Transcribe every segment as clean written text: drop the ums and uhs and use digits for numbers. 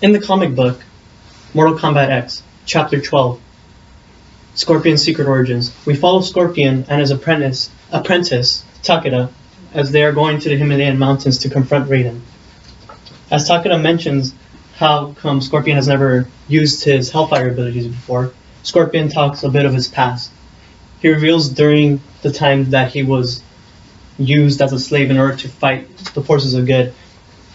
In the comic book, Mortal Kombat X, Chapter 12, Scorpion's Secret Origins, we follow Scorpion and his apprentice, Takeda, as they are going to the Himalayan mountains to confront Raiden. As Takeda mentions how come Scorpion has never used his Hellfire abilities before, Scorpion talks a bit of his past. He reveals during the time that he was used as a slave in order to fight the forces of good,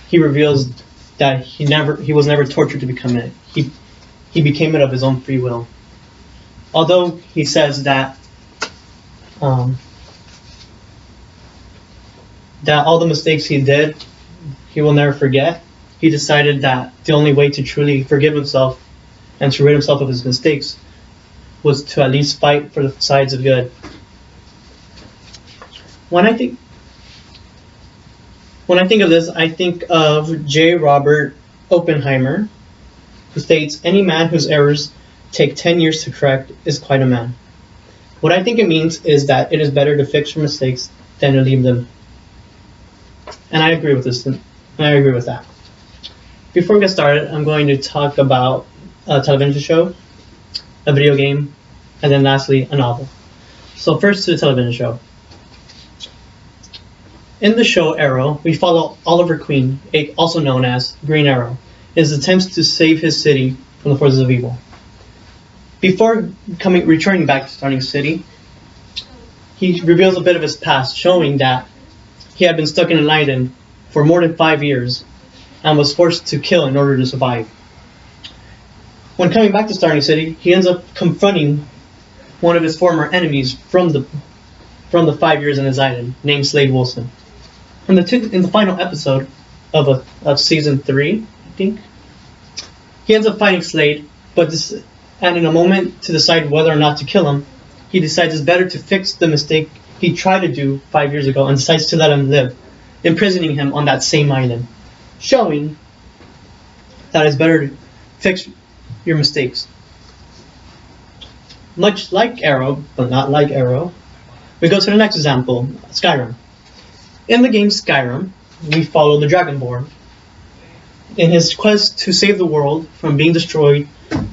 he reveals that he was never tortured to become it. He became it of his own free will. Although he says that that all the mistakes he did, he will never forget, he decided that the only way to truly forgive himself and to rid himself of his mistakes was to at least fight for the sides of good. When I think of this, I think of J. Robert Oppenheimer, who states, "Any man whose errors take 10 years to correct is quite a man." What I think it means is that it is better to fix your mistakes than to leave them. And I agree with this. I agree with that. Before we get started, I'm going to talk about a television show, a video game, and then lastly, a novel. So first to the television show. In the show Arrow, we follow Oliver Queen, also known as Green Arrow, in his attempts to save his city from the forces of evil. Before returning back to Starling City, he reveals a bit of his past, showing that he had been stuck in an island for more than 5 years and was forced to kill in order to survive. When coming back to Starling City, he ends up confronting one of his former enemies from the 5 years in his island, named Slade Wilson. In the final episode of season 3, I think, he ends up fighting Slade, and in a moment to decide whether or not to kill him, he decides it's better to fix the mistake he tried to do 5 years ago and decides to let him live, imprisoning him on that same island, showing that it's better to fix your mistakes. Much like Arrow, but not like Arrow, we go to the next example, Skyrim. In the game Skyrim, we follow the Dragonborn in his quest to save the world from being destroyed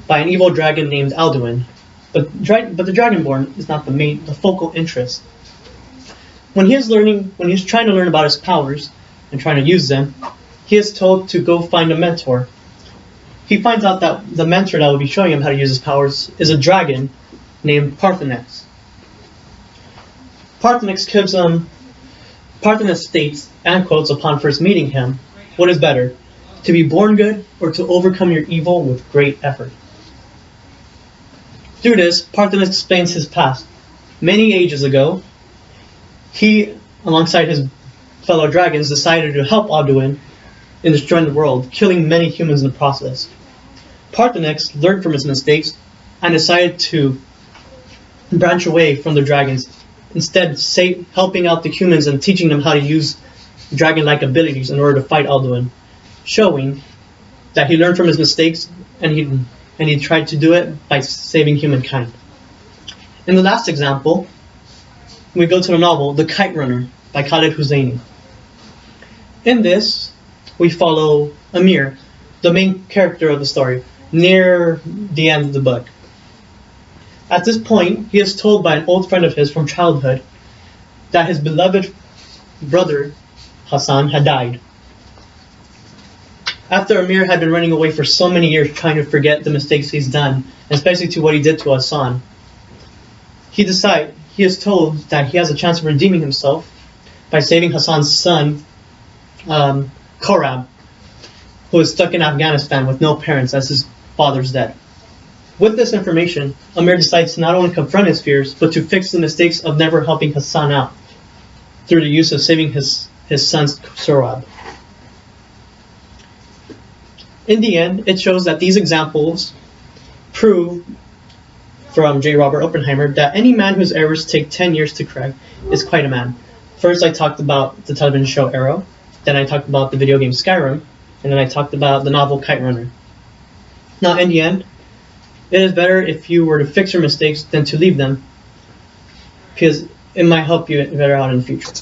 by an evil dragon named Alduin. But the Dragonborn is not the focal interest. When he's trying to learn about his powers and trying to use them, he is told to go find a mentor. He finds out that the mentor that will be showing him how to use his powers is a dragon named Parthenex. Parthenex states, and quotes upon first meeting him, "What is better, to be born good or to overcome your evil with great effort?" Through this, Parthenex explains his past. Many ages ago, he, alongside his fellow dragons, decided to help Alduin in destroying the world, killing many humans in the process. Parthenex learned from his mistakes and decided to branch away from the dragons, instead helping out the humans and teaching them how to use dragon-like abilities in order to fight Alduin, showing that he learned from his mistakes and he tried to do it by saving humankind. In the last example, we go to the novel The Kite Runner by Khaled Hosseini. In this, we follow Amir, the main character of the story, near the end of the book. At this point, he is told by an old friend of his from childhood that his beloved brother, Hassan, had died. After Amir had been running away for so many years trying to forget the mistakes he's done, especially to what he did to Hassan, he is told that he has a chance of redeeming himself by saving Hassan's son, Korab, who is stuck in Afghanistan with no parents as his father's dead. With this information, Amir decides to not only confront his fears, but to fix the mistakes of never helping Hassan out through the use of saving his son's Korab. In the end, it shows that these examples prove from J. Robert Oppenheimer that any man whose errors take 10 years to correct is quite a man. First, I talked about the television show Arrow, then I talked about the video game Skyrim, and then I talked about the novel Kite Runner. Now, in the end, it is better if you were to fix your mistakes than to leave them, because it might help you better out in the future.